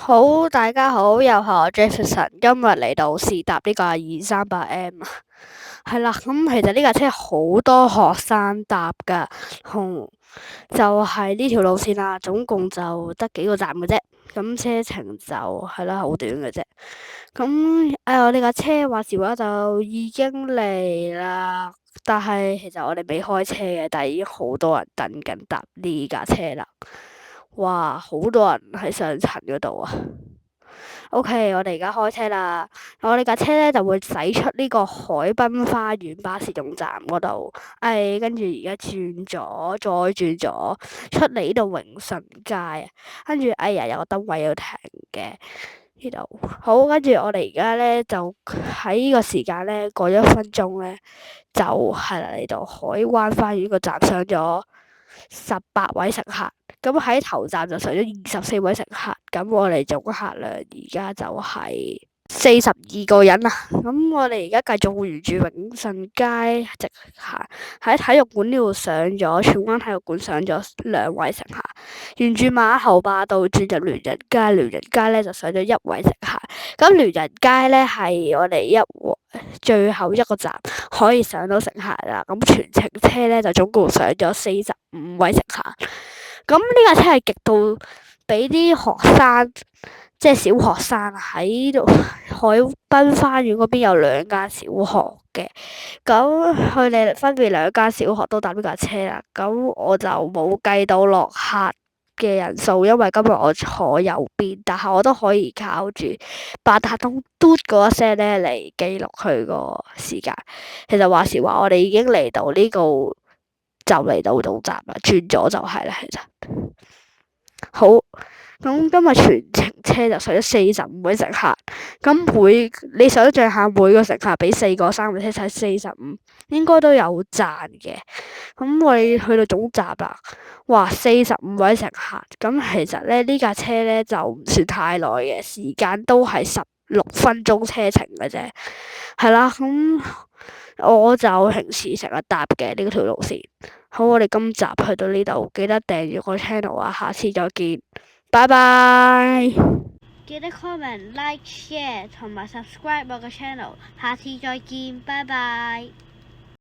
好，大家好，又係我 Jefferson，今日嚟到試搭呢個238M啊，係啦，咁其實呢架車好多學生搭噶，就係呢條路線啦，總共就得幾個站嘅啫，咁車程就係啦，好短嘅啫。咁我哋架車話時話就已經嚟啦，但係其實我哋未開車嘅，但係已經好多人等緊搭呢架車啦。哇，好多人喺上層嗰度啊！OK，我哋而家開車啦。我哋架車咧就會駛出呢個海濱花園巴士總站嗰度，跟住而家轉左，再轉左，出嚟呢度榮順街，跟住有個燈位要停嘅呢度。好，跟住我哋而家咧就喺呢個時間咧過咗1分鐘咧，就係啦嚟到海灣花園個站上咗18位乘客。咁喺頭站就上咗24位乘客，咁我哋總客量而家就係42個人啦。咁我哋而家繼續沿住永順街直行，喺體育館呢度上咗荃灣體育館上咗2位乘客，沿住馬後壩道轉入聯仁街，聯仁街咧就上咗1位乘客。咁聯仁街咧係我哋最後一個站可以上到乘客啦。咁全程車咧就總共上咗45位乘客。咁呢架車係極度俾啲學生，即係小學生喺度海濱花園嗰邊有2間小學嘅，咁佢哋分別2間小學都搭呢架車啦。咁我就冇計到落客嘅人數，因為今日我坐右邊，但係我都可以靠住八達通嘟嗰一聲咧嚟記錄佢個時間。其實話時話，我哋已經嚟到呢個。就嚟到站啦，轉咗就係啦，其實好。咁今日全程車就上咗45位乘客，咁你想象下每個乘客俾4個3個車仔45，應該都有賺嘅。咁我哋去到總站啦，哇，45位乘客，咁其實咧呢架車咧就唔算太耐嘅，時間都係16分鐘車程嘅啫，係啦。咁我就平時成日搭嘅呢條路線。好，我哋今集去到呢度，記得訂閱個 channel 啊，下次再見，拜拜。記得 comment、like、share 同埋 subscribe 我個 channel，下次再見，拜拜。